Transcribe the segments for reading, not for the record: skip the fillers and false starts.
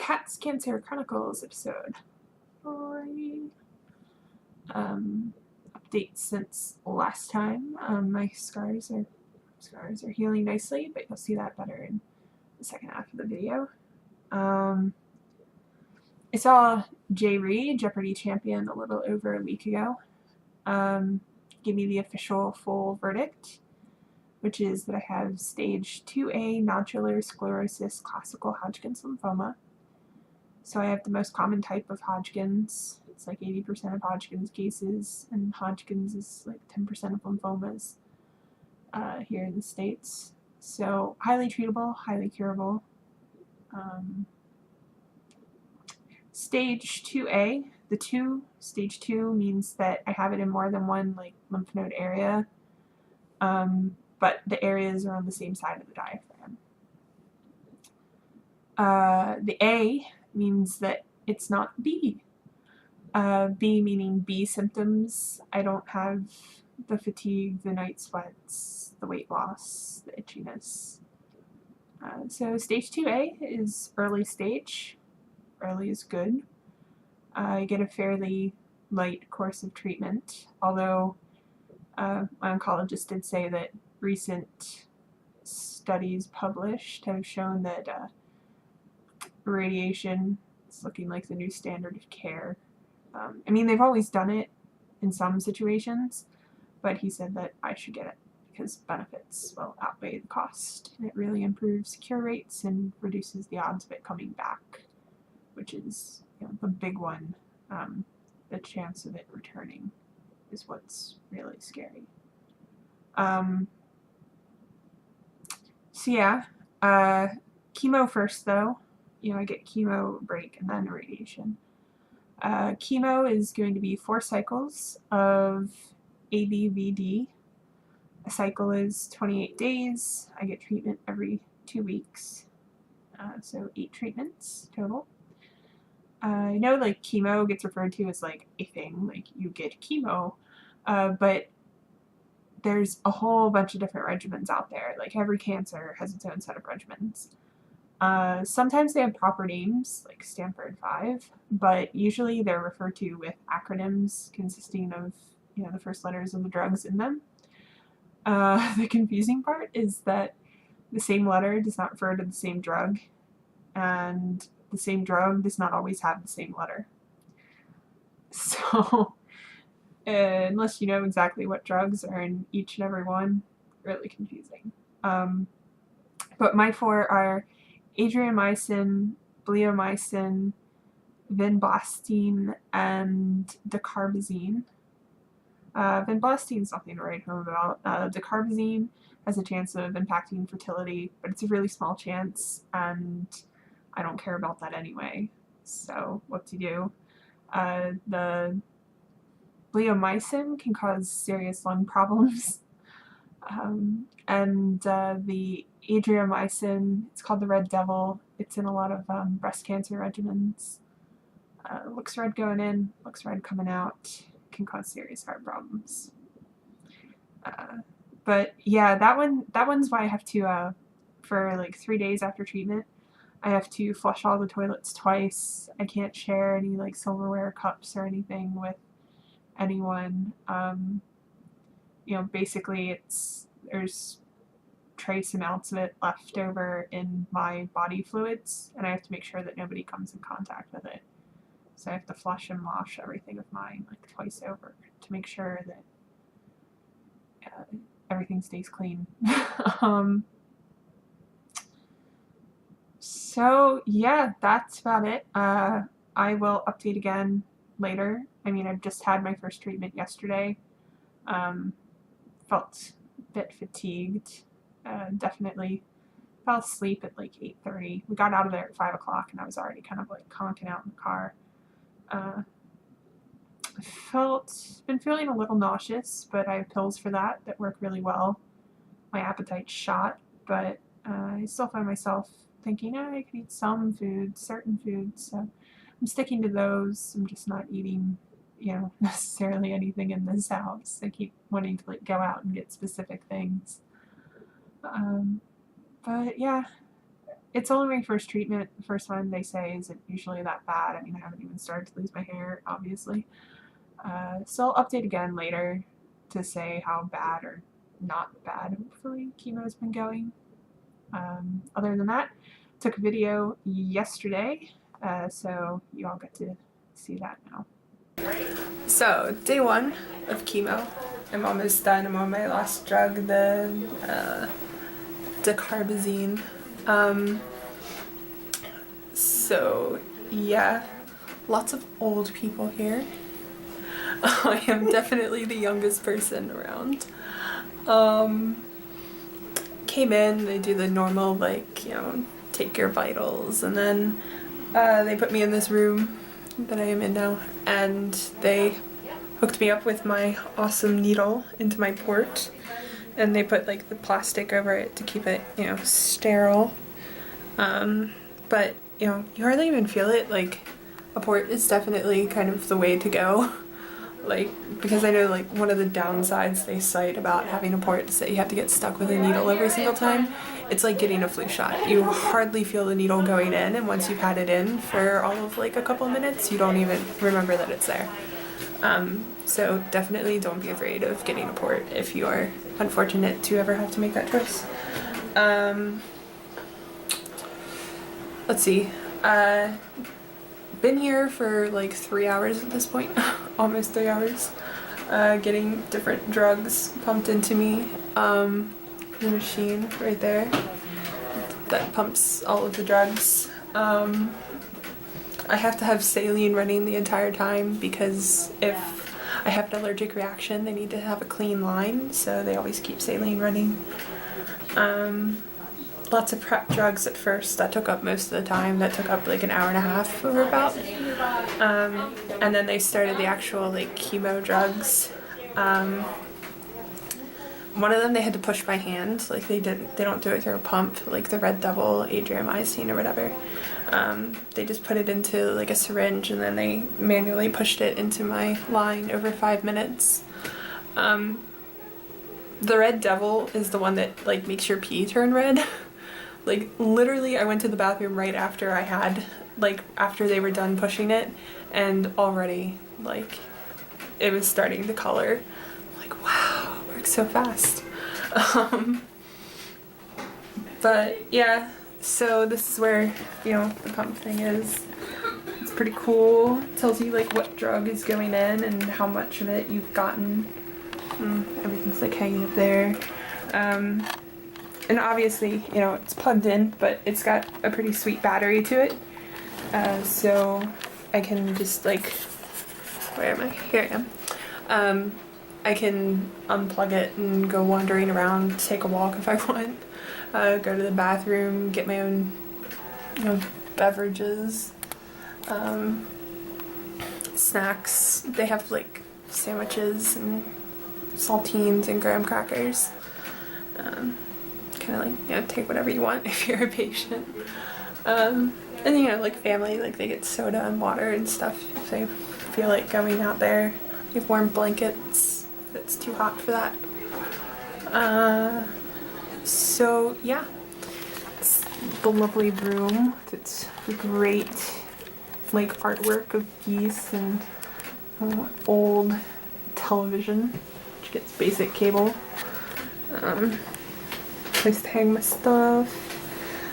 Cancer Chronicles episode 3. Updates since last time. My scars are healing nicely, but you'll see that better in the second half of the video. I saw Jay Reed, Jeopardy champion, a little over a week ago. Give me the official full verdict, which is that I have stage 2A nodular sclerosis classical Hodgkin's lymphoma. So I have the most common type of Hodgkin's. It's like 80% of Hodgkin's cases, and Hodgkin's is like 10% of lymphomas here in the States. So highly treatable, highly curable. Stage 2A, stage 2 means that I have it in more than one lymph node area, but the areas are on the same side of the diaphragm. The A means that it's not B. B meaning B symptoms. I don't have the fatigue, the night sweats, the weight loss, the itchiness. So stage 2A is early stage. Early is good. I get a fairly light course of treatment, although my oncologist did say that recent studies published have shown that radiation is looking like the new standard of care. I mean, they've always done it in some situations, but he said that I should get it because benefits will outweigh the cost, and it really improves cure rates and reduces the odds of it coming back, which is the big one. The chance of it returning is what's really scary. So yeah, chemo first though. I get chemo break and then radiation. Chemo is going to be 4 cycles of ABVD. A cycle is 28 days. I get treatment every 2 weeks. So 8 treatments total. I know chemo gets referred to as a thing, you get chemo, but there's a whole bunch of different regimens out there. Every cancer has its own set of regimens. Sometimes they have proper names, like Stanford 5, but usually they're referred to with acronyms consisting of, the first letters of the drugs in them. The confusing part is that the same letter does not refer to the same drug, and the same drug does not always have the same letter. So, unless you know exactly what drugs are in each and every one, really confusing. But my 4 are adriamycin, bleomycin, vinblastine, and dacarbazine. Vinblastine is nothing to write home about. Dacarbazine has a chance of impacting fertility, but it's a really small chance, and I don't care about that anyway. So whoop-de-doo. The bleomycin can cause serious lung problems. And the adriamycin, it's called the Red Devil. It's in a lot of breast cancer regimens. Looks red going in, looks red coming out. Can cause serious heart problems. But yeah, that one's why I have to, for 3 days after treatment, I have to flush all the toilets twice. I can't share any silverware cups or anything with anyone. Basically there's trace amounts of it left over in my body fluids, and I have to make sure that nobody comes in contact with it. So I have to flush and wash everything of mine twice over to make sure that everything stays clean. So yeah, that's about it. I will update again later. I've just had my first treatment yesterday. Felt a bit fatigued. Definitely fell asleep at 8:30. We got out of there at 5 o'clock, and I was already kind of conking out in the car. Been feeling a little nauseous, but I have pills for that work really well. My appetite's shot, but I still find myself thinking, I can eat some foods, certain foods, so I'm sticking to those. I'm just not eating, necessarily anything in this house. I keep wanting to go out and get specific things. But yeah, it's only my first treatment. The first one they say isn't usually that bad. I mean, I haven't even started to lose my hair, obviously. So I'll update again later to say how bad or not bad, hopefully, chemo's been going. Other than that, took a video yesterday, so you all get to see that now. So, day 1 of chemo. I'm almost done. I'm on my last drug, the dacarbazine. So, yeah, lots of old people here. I am definitely the youngest person around. Came in, they do the normal, like, you know, take your vitals, and then they put me in this room that I am in now, and they hooked me up with my awesome needle into my port, and they put like the plastic over it to keep it, you know, sterile. But you know, you hardly even feel it. Like, a port is definitely kind of the way to go. Like, because I know like one of the downsides they cite about having a port is that you have to get stuck with a needle every single time. It's like getting a flu shot. You hardly feel the needle going in, and once you've had it in for all of like a couple of minutes, you don't even remember that it's there. So definitely don't be afraid of getting a port if you are unfortunate to ever have to make that choice. Let's see. Been here for like 3 hours at this point, almost 3 hours, getting different drugs pumped into me. The machine right there that pumps all of the drugs. I have to have saline running the entire time because if I have an allergic reaction, they need to have a clean line, so they always keep saline running. Lots of prep drugs at first. That took up most of the time. That took up like an hour and a half over about. And then they started the actual like chemo drugs. One of them they had to push by hand. Like they don't do it through a pump, like the Red Devil adriamycin or whatever. They just put it into like a syringe, and then they manually pushed it into my line over 5 minutes. The Red Devil is the one that like makes your pee turn red. Like literally I went to the bathroom right after I had, like after they were done pushing it, and already like it was starting to color. I'm like, wow, it works so fast. But yeah, so this is where, you know, the pump thing is. It's pretty cool. It tells you like what drug is going in and how much of it you've gotten. Everything's like hanging up there. And obviously, you know, it's plugged in, but it's got a pretty sweet battery to it. So I can just like, where am I? Here I am. I can unplug it and go wandering around, take a walk if I want, go to the bathroom, get my own, you know, beverages, snacks. They have like sandwiches and saltines and graham crackers. Kind of like, you know, take whatever you want if you're a patient. And you know, like family, like they get soda and water and stuff if they feel like going out there. You have warm blankets if it's too hot for that. So yeah, it's the lovely room. It's great like artwork of geese and old television, which gets basic cable. Place to hang my stuff.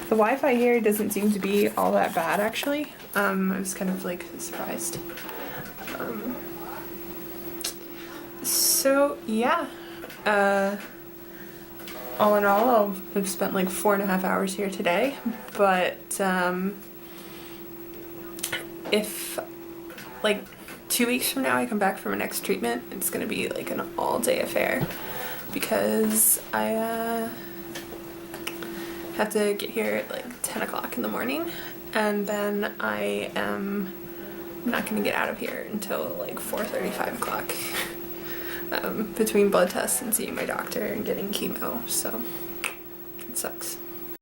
The Wi-Fi here doesn't seem to be all that bad actually. I was kind of like surprised. So yeah, all in all, I've spent like 4.5 hours here today, but if like 2 weeks from now I come back for my next treatment, it's gonna be like an all-day affair because I have to get here at like 10 o'clock in the morning, and then I am not gonna get out of here until like 4:30, 5 o'clock. Between blood tests and seeing my doctor and getting chemo, so it sucks.